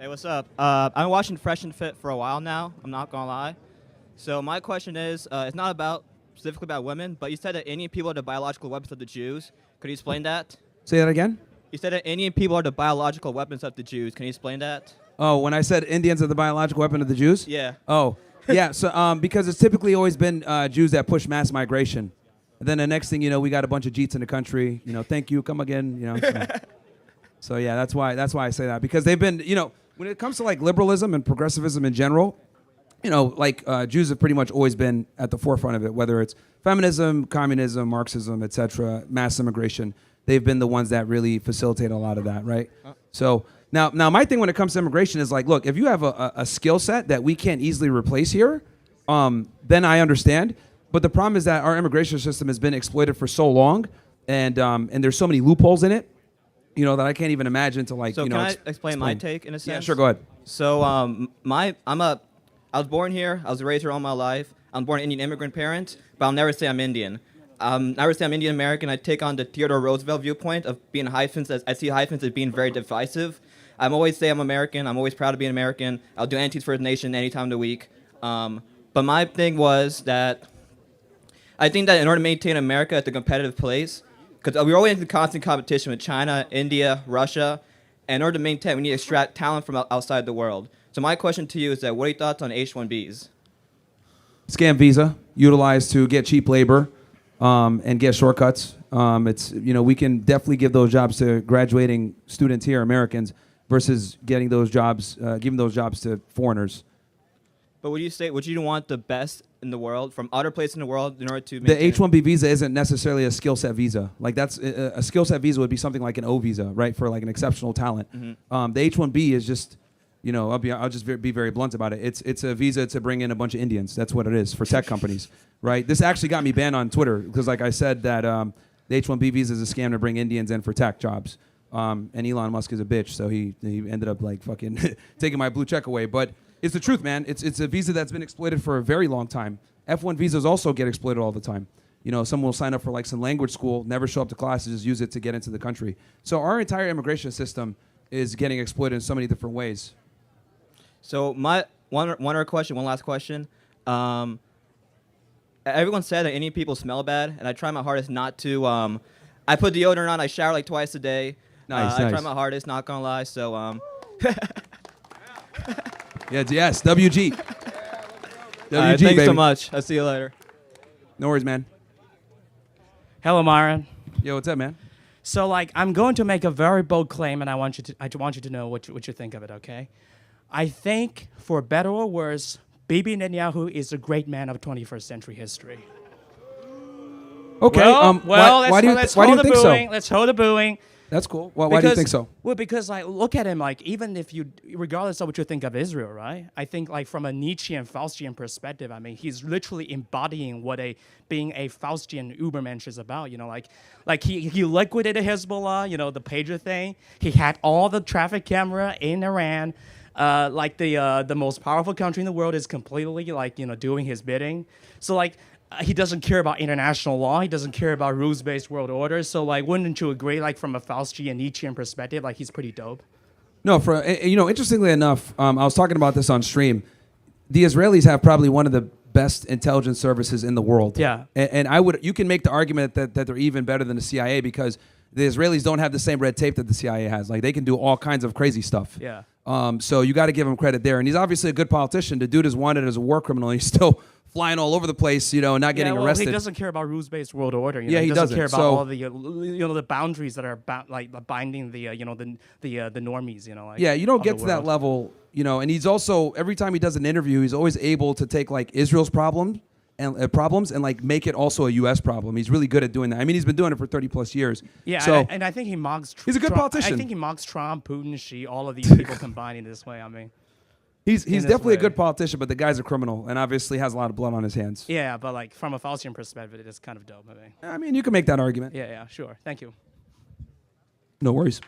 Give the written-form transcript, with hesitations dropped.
Hey, what's up? I've been watching Fresh and Fit for a while now. I'm not gonna lie. So my question is, it's not about specifically about women, but you said that Indian people are the biological weapons of the Jews. Could you explain that? Say that again? You said that Indian people are the biological weapons of the Jews. Can you explain that? Oh, when I said Indians are the biological weapon of the Jews? Yeah. Oh, yeah. So because it's typically always been Jews that push mass migration. And then the next thing you know, we got a bunch of Jeets in the country. Thank you, come again. So yeah, that's why I say that, because they've been, when it comes to like liberalism and progressivism in general, Jews have pretty much always been at the forefront of it, whether it's feminism, communism, Marxism, etc., mass immigration. They've been the ones that really facilitate a lot of that, right? So now my thing when it comes to immigration is like, look, if you have a skill set that we can't easily replace here, then I understand. But the problem is that our immigration system has been exploited for so long, and there's so many loopholes in it, that I can't even imagine to like. So can I explain my take in a sense? Yeah, sure, go ahead. So I was born here. I was raised here all my life. I'm born an Indian immigrant parent, but I'll never say I'm Indian. Never say I'm Indian American. I take on the Theodore Roosevelt viewpoint of being hyphens. I see hyphens as being very divisive. I'm always say I'm American. I'm always proud to be an American. I'll do anything for the nation any time of the week. But my thing was that I think that in order to maintain America at the competitive place, because we're always in constant competition with China, India, Russia, and in order to maintain, we need to extract talent from outside the world. So my question to you is that what are your thoughts on H-1Bs? Scam visa utilized to get cheap labor and get shortcuts. We can definitely give those jobs to graduating students here, Americans, versus giving those jobs to foreigners. But would you want the best in the world from other places in the world in order to the H-1B visa isn't necessarily a skill set visa. Like that's a skill set visa would be something like an O visa, right, for like an exceptional talent. Mm-hmm. The H-1B is just, I'll just be very blunt about it. It's a visa to bring in a bunch of Indians. That's what it is for tech companies, right? This actually got me banned on Twitter because, like I said, that the H-1B visa is a scam to bring Indians in for tech jobs. And Elon Musk is a bitch, so he ended up like fucking taking my blue check away. But it's the truth, man. It's a visa that's been exploited for a very long time. F1 visas also get exploited all the time. Someone will sign up for like some language school, never show up to classes, just use it to get into the country. So our entire immigration system is getting exploited in so many different ways. So my one last question. Everyone said that Indian people smell bad, and I try my hardest not to. I put deodorant on. I shower like twice a day. Nice. I try my hardest, not gonna lie. So Yes, WG. WG, thanks baby. so much. I'll see you later. No worries, man. Hello, Myron. Yo, what's up, man? So, I'm going to make a very bold claim, and I want you to know what you think of it, okay? I think, for better or worse, Bibi Netanyahu is a great man of 21st century history. Okay. Why do you think so? Let's hold the booing. That's cool. Why do you think so? Well, because look at him, even if regardless of what you think of Israel, right? I think from a Nietzschean, Faustian perspective, he's literally embodying what being a Faustian Ubermensch is about. He liquidated Hezbollah, the pager thing. He had all the traffic camera in Iran. The most powerful country in the world is completely doing his bidding. So he doesn't care about international law. He doesn't care about rules-based world order. So wouldn't you agree from a Faustian Nietzschean perspective, he's pretty dope? No, interestingly enough, I was talking about this on stream. The Israelis have probably one of the best intelligence services in the world. Yeah. And you can make the argument that they're even better than the CIA because the Israelis don't have the same red tape that the CIA has. They can do all kinds of crazy stuff. Yeah. So you got to give him credit there. And he's obviously a good politician. The dude is wanted as a war criminal. He's still flying all over the place, and not getting arrested. He doesn't care about rules-based world order. Yeah, he doesn't care about all the the boundaries that are binding the the normies. Yeah, you don't get to that level, And he's also every time he does an interview, he's always able to take Israel's problems and make it also a U.S. problem. He's really good at doing that. He's been doing it for 30 plus years. Yeah, so, and I think he mocks. He's a good politician. I think he mocks Trump, Putin, Xi, all of these people combined in this way. He's definitely a good politician, but the guy's a criminal and obviously has a lot of blood on his hands. Yeah, but from a Faustian perspective, it is kind of dope. You can make that argument. Yeah, sure. Thank you. No worries.